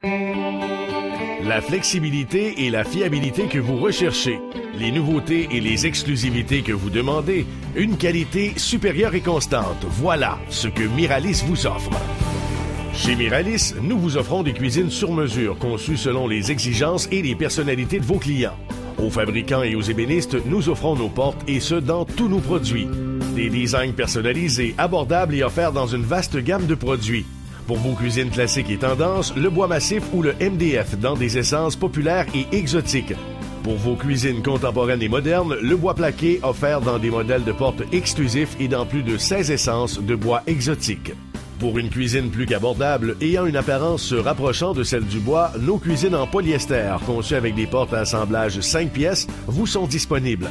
La flexibilité et la fiabilité que vous recherchez, les nouveautés et les exclusivités que vous demandez, une qualité supérieure et constante, voilà ce que Miralis vous offre. Chez Miralis, nous vous offrons des cuisines sur mesure conçues selon les exigences et les personnalités de vos clients. Aux fabricants et aux ébénistes, nous offrons nos portes et ce dans tous nos produits. Des designs personnalisés, abordables et offerts dans une vaste gamme de produits. Pour vos cuisines classiques et tendances, le bois massif ou le MDF dans des essences populaires et exotiques. Pour vos cuisines contemporaines et modernes, le bois plaqué offert dans des modèles de portes exclusifs et dans plus de 16 essences de bois exotiques. Pour une cuisine plus qu'abordable, ayant une apparence se rapprochant de celle du bois, nos cuisines en polyester, conçues avec des portes à assemblage 5 pièces, vous sont disponibles.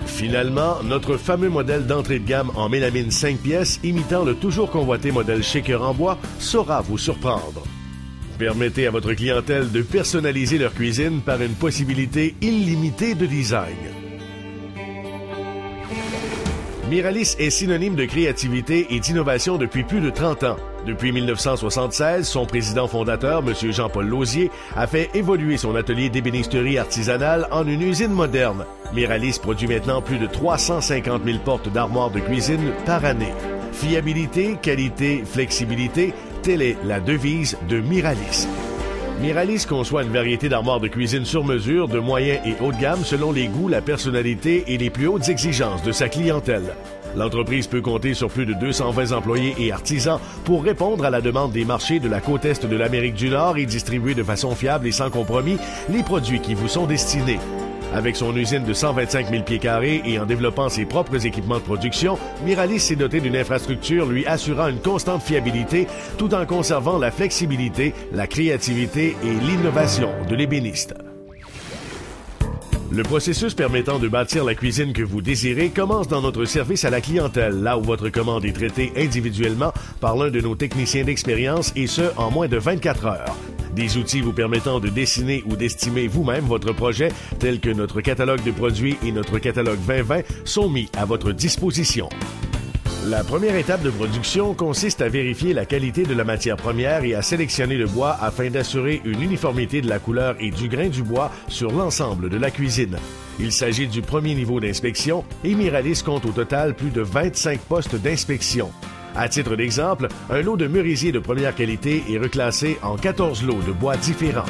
Finalement, notre fameux modèle d'entrée de gamme en mélamine 5 pièces, imitant le toujours convoité modèle shaker en bois, saura vous surprendre. Permettez à votre clientèle de personnaliser leur cuisine par une possibilité illimitée de design. Miralis est synonyme de créativité et d'innovation depuis plus de 30 ans. Depuis 1976, son président fondateur, M. Jean-Paul Lausier, a fait évoluer son atelier d'ébénisterie artisanale en une usine moderne. Miralis produit maintenant plus de 350 000 portes d'armoires de cuisine par année. Fiabilité, qualité, flexibilité, telle est la devise de Miralis. Miralis conçoit une variété d'armoires de cuisine sur mesure, de moyen et haut de gamme selon les goûts, la personnalité et les plus hautes exigences de sa clientèle. L'entreprise peut compter sur plus de 220 employés et artisans pour répondre à la demande des marchés de la côte est de l'Amérique du Nord et distribuer de façon fiable et sans compromis les produits qui vous sont destinés. Avec son usine de 125 000 pieds carrés et en développant ses propres équipements de production, Miralis s'est doté d'une infrastructure lui assurant une constante fiabilité tout en conservant la flexibilité, la créativité et l'innovation de l'ébéniste. Le processus permettant de bâtir la cuisine que vous désirez commence dans notre service à la clientèle, là où votre commande est traitée individuellement par l'un de nos techniciens d'expérience et ce, en moins de 24 heures. Des outils vous permettant de dessiner ou d'estimer vous-même votre projet, tels que notre catalogue de produits et notre catalogue 2020, sont mis à votre disposition. La première étape de production consiste à vérifier la qualité de la matière première et à sélectionner le bois afin d'assurer une uniformité de la couleur et du grain du bois sur l'ensemble de la cuisine. Il s'agit du premier niveau d'inspection et Miralis compte au total plus de 25 postes d'inspection. À titre d'exemple, un lot de merisier de première qualité est reclassé en 14 lots de bois différents.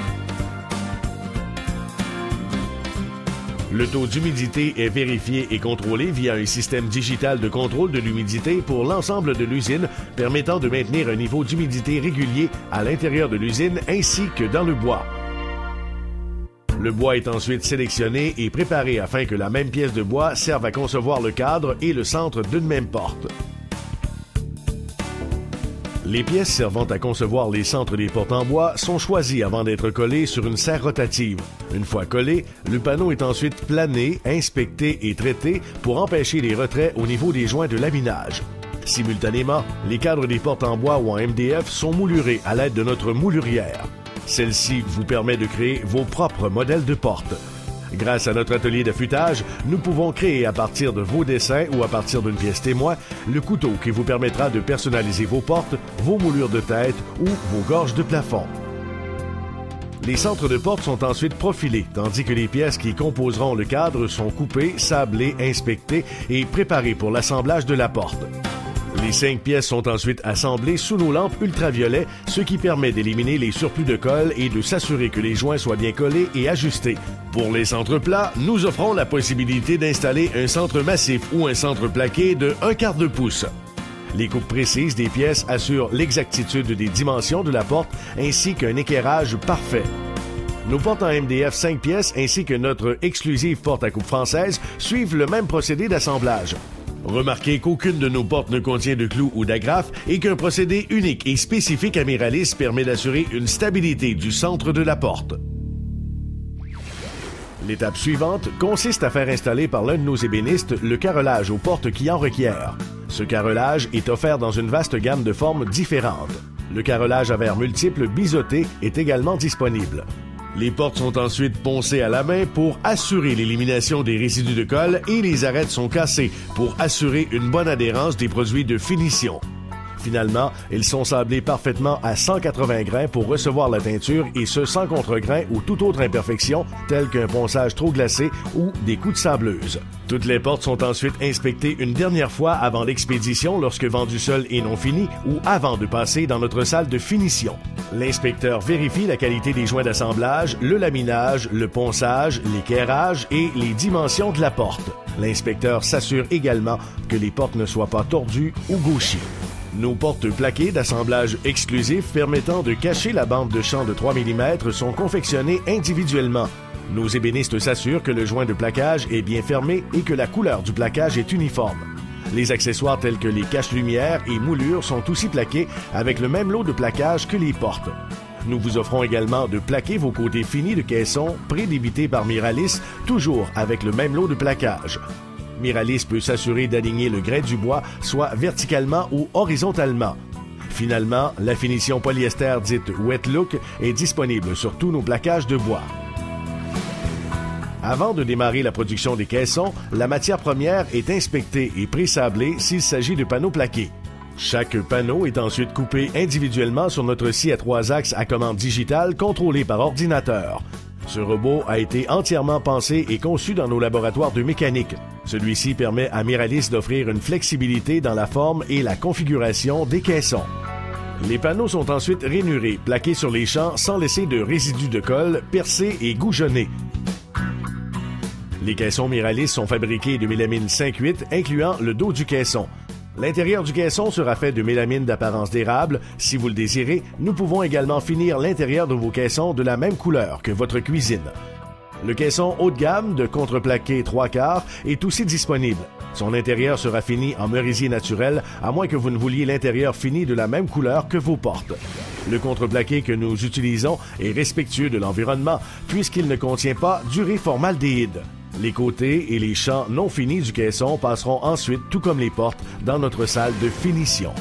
Le taux d'humidité est vérifié et contrôlé via un système digital de contrôle de l'humidité pour l'ensemble de l'usine, permettant de maintenir un niveau d'humidité régulier à l'intérieur de l'usine ainsi que dans le bois. Le bois est ensuite sélectionné et préparé afin que la même pièce de bois serve à concevoir le cadre et le centre d'une même porte. Les pièces servant à concevoir les centres des portes en bois sont choisies avant d'être collées sur une serre rotative. Une fois collé, le panneau est ensuite plané, inspecté et traité pour empêcher les retraits au niveau des joints de laminage. Simultanément, les cadres des portes en bois ou en MDF sont moulurés à l'aide de notre moulurière. Celle-ci vous permet de créer vos propres modèles de portes. Grâce à notre atelier d'affûtage, nous pouvons créer à partir de vos dessins ou à partir d'une pièce témoin le couteau qui vous permettra de personnaliser vos portes, vos moulures de tête ou vos gorges de plafond. Les centres de portes sont ensuite profilés, tandis que les pièces qui composeront le cadre sont coupées, sablées, inspectées et préparées pour l'assemblage de la porte. Les 5 pièces sont ensuite assemblées sous nos lampes ultraviolets, ce qui permet d'éliminer les surplus de colle et de s'assurer que les joints soient bien collés et ajustés. Pour les centres plats, nous offrons la possibilité d'installer un centre massif ou un centre plaqué de 1/4 de pouce. Les coupes précises des pièces assurent l'exactitude des dimensions de la porte ainsi qu'un équerrage parfait. Nos portes en MDF 5 pièces ainsi que notre exclusive porte à coupe française suivent le même procédé d'assemblage. Remarquez qu'aucune de nos portes ne contient de clous ou d'agrafes et qu'un procédé unique et spécifique à Miralis permet d'assurer une stabilité du centre de la porte. L'étape suivante consiste à faire installer par l'un de nos ébénistes le carrelage aux portes qui en requièrent. Ce carrelage est offert dans une vaste gamme de formes différentes. Le carrelage à verres multiples biseautés est également disponible. Les portes sont ensuite poncées à la main pour assurer l'élimination des résidus de colle et les arêtes sont cassées pour assurer une bonne adhérence des produits de finition. Finalement, ils sont sablés parfaitement à 180 grains pour recevoir la teinture et ce sans contre-grain ou toute autre imperfection telle qu'un ponçage trop glacé ou des coups de sableuse. Toutes les portes sont ensuite inspectées une dernière fois avant l'expédition lorsque vendu seul et non fini ou avant de passer dans notre salle de finition. L'inspecteur vérifie la qualité des joints d'assemblage, le laminage, le ponçage, l'équerrage et les dimensions de la porte. L'inspecteur s'assure également que les portes ne soient pas tordues ou gauchies. Nos portes plaquées d'assemblage exclusif permettant de cacher la bande de champ de 3 mm sont confectionnées individuellement. Nos ébénistes s'assurent que le joint de plaquage est bien fermé et que la couleur du plaquage est uniforme. Les accessoires tels que les caches-lumières et moulures sont aussi plaqués avec le même lot de plaquage que les portes. Nous vous offrons également de plaquer vos côtés finis de caisson prédébités par Miralis, toujours avec le même lot de plaquage. Miralis peut s'assurer d'aligner le grain du bois soit verticalement ou horizontalement. Finalement, la finition polyester dite Wet Look est disponible sur tous nos plaquages de bois. Avant de démarrer la production des caissons, la matière première est inspectée et pré-sablée s'il s'agit de panneaux plaqués. Chaque panneau est ensuite coupé individuellement sur notre scie à 3 axes à commande digitale contrôlée par ordinateur. Ce robot a été entièrement pensé et conçu dans nos laboratoires de mécanique. Celui-ci permet à Miralis d'offrir une flexibilité dans la forme et la configuration des caissons. Les panneaux sont ensuite rainurés, plaqués sur les champs sans laisser de résidus de colle, percés et goujonnés. Les caissons Miralis sont fabriqués de mélamine 5-8, incluant le dos du caisson. L'intérieur du caisson sera fait de mélamine d'apparence d'érable. Si vous le désirez, nous pouvons également finir l'intérieur de vos caissons de la même couleur que votre cuisine. Le caisson haut de gamme de contreplaqué 3/4 est aussi disponible. Son intérieur sera fini en merisier naturel, à moins que vous ne vouliez l'intérieur fini de la même couleur que vos portes. Le contreplaqué que nous utilisons est respectueux de l'environnement, puisqu'il ne contient pas d'urée formaldéhyde. Les côtés et les champs non finis du caisson passeront ensuite, tout comme les portes, dans notre salle de finition.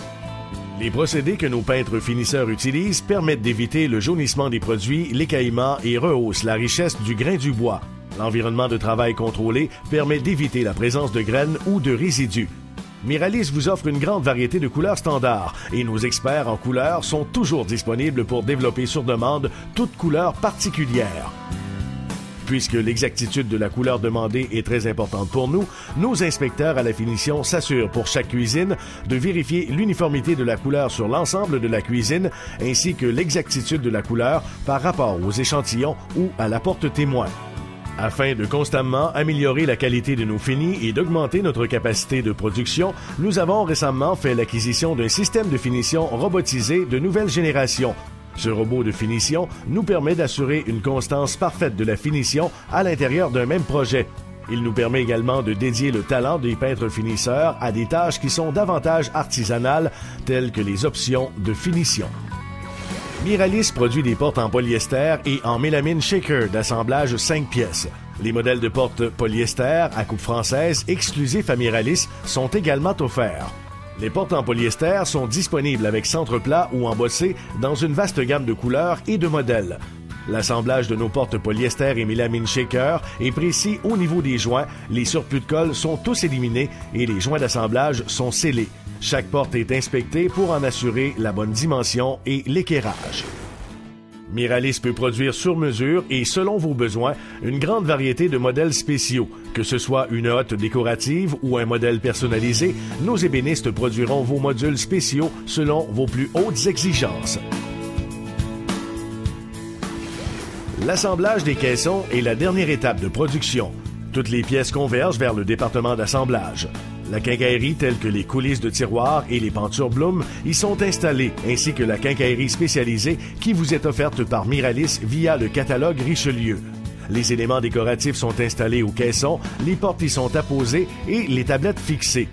Les procédés que nos peintres finisseurs utilisent permettent d'éviter le jaunissement des produits, l'écaillement et rehaussent la richesse du grain du bois. L'environnement de travail contrôlé permet d'éviter la présence de graines ou de résidus. Miralis vous offre une grande variété de couleurs standards et nos experts en couleurs sont toujours disponibles pour développer sur demande toute couleur particulière. Puisque l'exactitude de la couleur demandée est très importante pour nous, nos inspecteurs à la finition s'assurent pour chaque cuisine de vérifier l'uniformité de la couleur sur l'ensemble de la cuisine ainsi que l'exactitude de la couleur par rapport aux échantillons ou à la porte témoin. Afin de constamment améliorer la qualité de nos finis et d'augmenter notre capacité de production, nous avons récemment fait l'acquisition d'un système de finition robotisé de nouvelle génération. Ce robot de finition nous permet d'assurer une constance parfaite de la finition à l'intérieur d'un même projet. Il nous permet également de dédier le talent des peintres finisseurs à des tâches qui sont davantage artisanales, telles que les options de finition. Miralis produit des portes en polyester et en mélamine shaker d'assemblage 5 pièces. Les modèles de portes polyester à coupe française exclusifs à Miralis sont également offerts. Les portes en polyester sont disponibles avec centre plat ou embossé dans une vaste gamme de couleurs et de modèles. L'assemblage de nos portes polyester et mélamine shaker est précis au niveau des joints, les surplus de colle sont tous éliminés et les joints d'assemblage sont scellés. Chaque porte est inspectée pour en assurer la bonne dimension et l'équerrage. Miralis peut produire sur mesure et selon vos besoins une grande variété de modèles spéciaux. Que ce soit une hotte décorative ou un modèle personnalisé, nos ébénistes produiront vos modules spéciaux selon vos plus hautes exigences. L'assemblage des caissons est la dernière étape de production. Toutes les pièces convergent vers le département d'assemblage. La quincaillerie telle que les coulisses de tiroirs et les pentures Bloom y sont installées, ainsi que la quincaillerie spécialisée qui vous est offerte par Miralis via le catalogue Richelieu. Les éléments décoratifs sont installés au caisson, les portes y sont apposées et les tablettes fixées.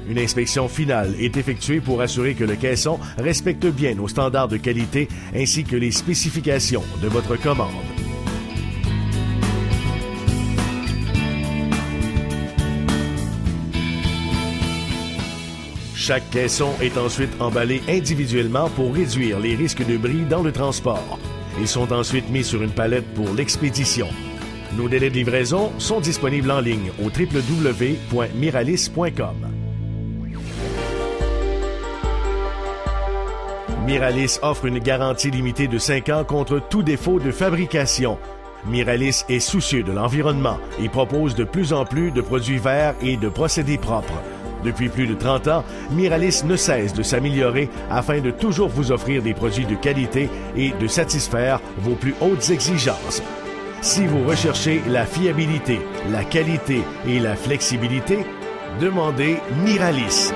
Une inspection finale est effectuée pour assurer que le caisson respecte bien nos standards de qualité ainsi que les spécifications de votre commande. Chaque caisson est ensuite emballé individuellement pour réduire les risques de bris dans le transport. Ils sont ensuite mis sur une palette pour l'expédition. Nos délais de livraison sont disponibles en ligne au www.miralis.com. Miralis offre une garantie limitée de 5 ans contre tout défaut de fabrication. Miralis est soucieux de l'environnement et propose de plus en plus de produits verts et de procédés propres. Depuis plus de 30 ans, Miralis ne cesse de s'améliorer afin de toujours vous offrir des produits de qualité et de satisfaire vos plus hautes exigences. Si vous recherchez la fiabilité, la qualité et la flexibilité, demandez Miralis.